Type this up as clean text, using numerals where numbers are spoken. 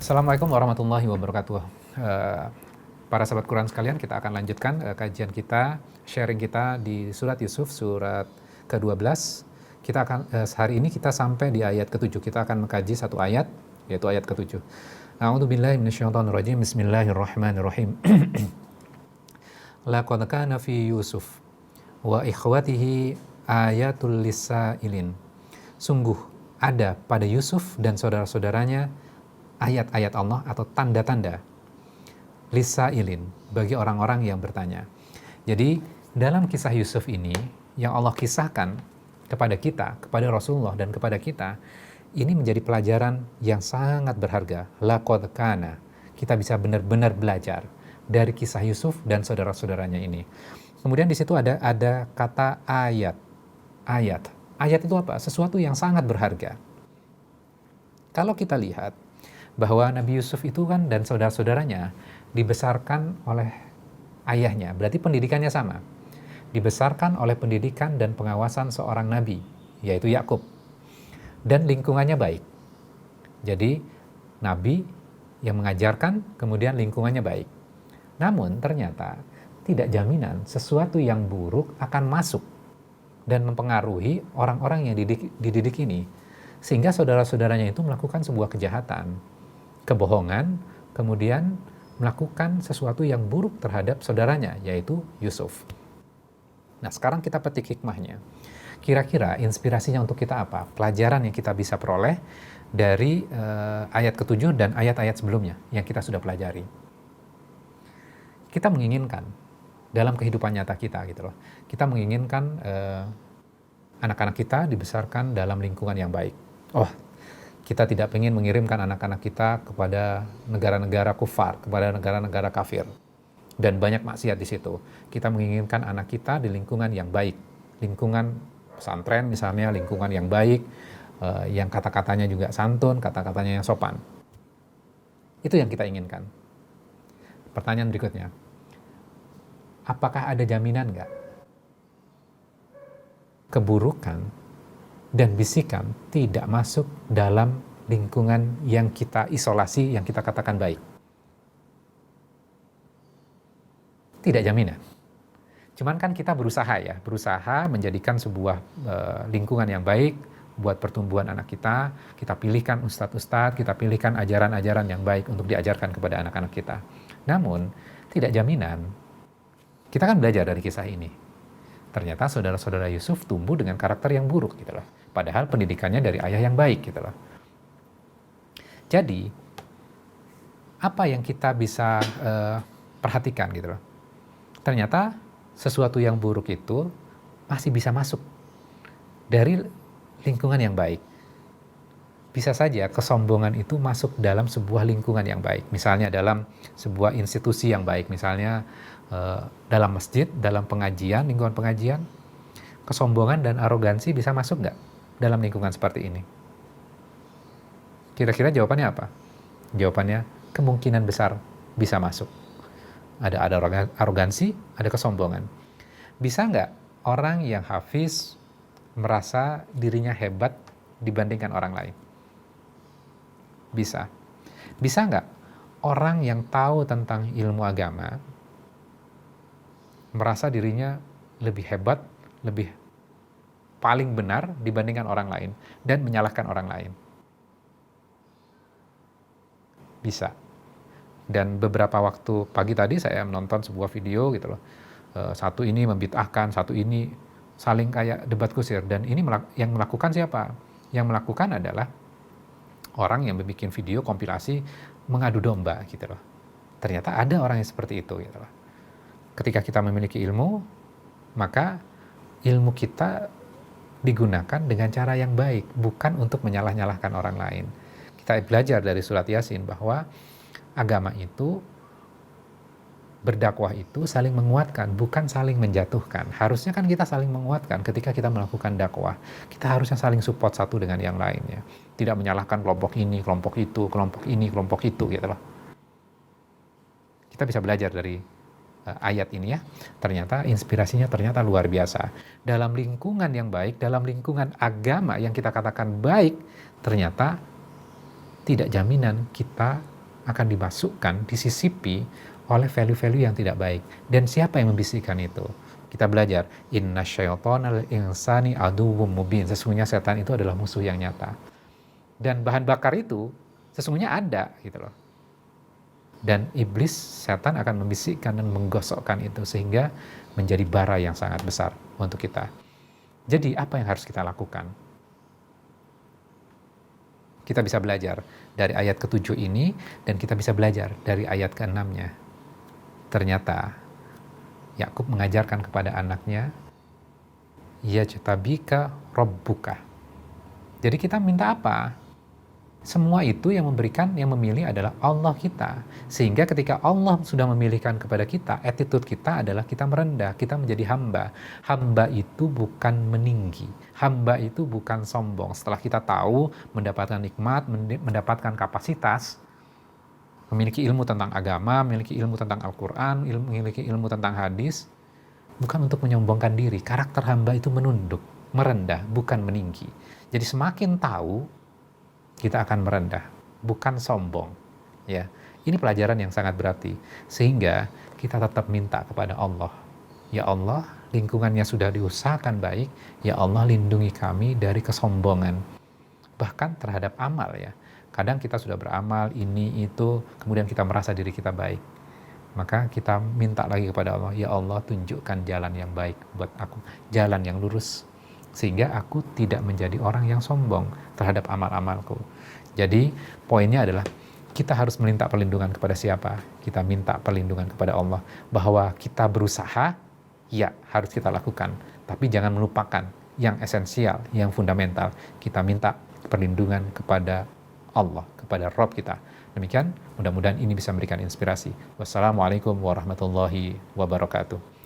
Assalamualaikum warahmatullahi wabarakatuh. Eh, para sahabat Quran sekalian, kita akan lanjutkan kajian kita, sharing kita di surat Yusuf, surat ke-12. Hari ini kita sampai di ayat ke-7. Kita akan mengkaji satu ayat, yaitu ayat ke-7. A'udzubillahi minasyaitonirrajim. Bismillahirrahmanirrahim. Laqad kana fi Yusuf wa ikhwatihi ayatul lisailin. Sungguh ada pada Yusuf dan saudara-saudaranya ayat-ayat Allah atau tanda-tanda lisailin bagi orang-orang yang bertanya. Jadi dalam kisah Yusuf ini yang Allah kisahkan kepada kita, kepada Rasulullah dan kepada kita, ini menjadi pelajaran yang sangat berharga. Laqad kana. Kita bisa benar-benar belajar dari kisah Yusuf dan saudara-saudaranya ini. Kemudian di situ ada kata ayat. Ayat itu apa? Sesuatu yang sangat berharga. Kalau kita lihat bahwa Nabi Yusuf itu kan dan saudara-saudaranya dibesarkan oleh ayahnya, berarti pendidikannya sama. Dibesarkan oleh pendidikan dan pengawasan seorang nabi, yaitu Yakub. Dan lingkungannya baik. Jadi nabi yang mengajarkan, kemudian lingkungannya baik. Namun ternyata tidak jaminan sesuatu yang buruk akan masuk dan mempengaruhi orang-orang yang dididik ini. Sehingga saudara-saudaranya itu melakukan sebuah kejahatan, kebohongan, kemudian melakukan sesuatu yang buruk terhadap saudaranya, yaitu Yusuf. Nah, sekarang kita petik hikmahnya. Kira-kira inspirasinya untuk kita apa? Pelajaran yang kita bisa peroleh dari ayat ke-7 dan ayat-ayat sebelumnya yang kita sudah pelajari. Kita menginginkan dalam kehidupan nyata kita gitu loh. Kita menginginkan anak-anak kita dibesarkan dalam lingkungan yang baik. Kita tidak ingin mengirimkan anak-anak kita kepada negara-negara kufar, kepada negara-negara kafir. Dan banyak maksiat di situ. Kita menginginkan anak kita di lingkungan yang baik. Lingkungan pesantren misalnya, lingkungan yang baik, yang kata-katanya juga santun, kata-katanya yang sopan. Itu yang kita inginkan. Pertanyaan berikutnya, apakah ada jaminan nggak keburukan dan bisikan tidak masuk dalam lingkungan yang kita isolasi, yang kita katakan baik? Tidak jaminan. Cuman kan kita berusaha menjadikan sebuah lingkungan yang baik buat pertumbuhan anak kita. Kita pilihkan ustadz-ustadz, kita pilihkan ajaran-ajaran yang baik untuk diajarkan kepada anak-anak kita. Namun, tidak jaminan. Kita kan belajar dari kisah ini. Ternyata saudara-saudara Yusuf tumbuh dengan karakter yang buruk gitu loh. Padahal pendidikannya dari ayah yang baik gitu loh. Jadi, apa yang kita bisa perhatikan gitu loh. Ternyata sesuatu yang buruk itu masih bisa masuk dari lingkungan yang baik. Bisa saja kesombongan itu masuk dalam sebuah lingkungan yang baik. Misalnya dalam sebuah institusi yang baik. Misalnya dalam masjid, dalam pengajian, lingkungan pengajian. Kesombongan dan arogansi bisa masuk nggak dalam lingkungan seperti ini? Kira-kira jawabannya apa? Jawabannya kemungkinan besar bisa masuk. Ada arogansi, ada kesombongan. Bisa nggak orang yang hafiz merasa dirinya hebat dibandingkan orang lain? Bisa. Bisa nggak orang yang tahu tentang ilmu agama merasa dirinya lebih hebat, lebih paling benar dibandingkan orang lain dan menyalahkan orang lain? Bisa. Dan beberapa waktu pagi tadi saya menonton sebuah video gitu loh. Satu ini membid'ahkan, satu ini saling kayak debat kusir. Dan ini yang melakukan siapa? Yang melakukan adalah orang yang membuat video kompilasi mengadu domba gitu loh. Ternyata ada orang yang seperti itu gitu loh. Ketika kita memiliki ilmu, maka ilmu kita digunakan dengan cara yang baik, bukan untuk menyalah-nyalahkan orang lain. Kita belajar dari surat Yasin bahwa agama itu, berdakwah itu saling menguatkan, bukan saling menjatuhkan. Harusnya kan kita saling menguatkan ketika kita melakukan dakwah. Kita harusnya saling support satu dengan yang lainnya. Tidak menyalahkan kelompok ini, kelompok itu, kelompok ini, kelompok itu gitu loh. Kita bisa belajar dari ayat ini ya. Ternyata inspirasinya ternyata luar biasa. Dalam lingkungan yang baik, dalam lingkungan agama yang kita katakan baik, ternyata tidak jaminan kita akan dimasukkan, disisipi oleh value-value yang tidak baik. Dan siapa yang membisikkan itu? Kita belajar, inna syaitonal insani aduwwum mubin. Sesungguhnya setan itu adalah musuh yang nyata. Dan bahan bakar itu sesungguhnya ada gitu loh. Dan iblis, setan akan membisikkan dan menggosokkan itu sehingga menjadi bara yang sangat besar untuk kita. Jadi apa yang harus kita lakukan? Kita bisa belajar dari ayat ke-7 ini dan kita bisa belajar dari ayat ke-6-nya. Ternyata Yakub mengajarkan kepada anaknya, yajtabika rabbuka. Jadi kita minta apa? Semua itu yang memberikan, yang memilih adalah Allah kita. Sehingga ketika Allah sudah memilihkan kepada kita, attitude kita adalah kita merendah, kita menjadi hamba. Hamba itu bukan meninggi, hamba itu bukan sombong. Setelah kita tahu, mendapatkan nikmat, mendapatkan kapasitas, memiliki ilmu tentang agama, memiliki ilmu tentang Al-Quran, memiliki ilmu tentang hadis, bukan untuk menyombongkan diri. Karakter hamba itu menunduk, merendah, bukan meninggi. Jadi semakin tahu, kita akan merendah, bukan sombong. Ya, ini pelajaran yang sangat berarti. Sehingga kita tetap minta kepada Allah. Ya Allah, lingkungannya sudah diusahakan baik. Ya Allah, lindungi kami dari kesombongan. Bahkan terhadap amal ya. Kadang kita sudah beramal, ini, itu, kemudian kita merasa diri kita baik. Maka kita minta lagi kepada Allah, ya Allah tunjukkan jalan yang baik buat aku. Jalan yang lurus. Sehingga aku tidak menjadi orang yang sombong terhadap amal-amalku. Jadi poinnya adalah kita harus meminta perlindungan kepada siapa? Kita minta perlindungan kepada Allah. Bahwa kita berusaha, ya harus kita lakukan. Tapi jangan melupakan yang esensial, yang fundamental. Kita minta perlindungan kepada Allah, kepada Rabb kita. Demikian, mudah-mudahan ini bisa memberikan inspirasi. Wassalamualaikum warahmatullahi wabarakatuh.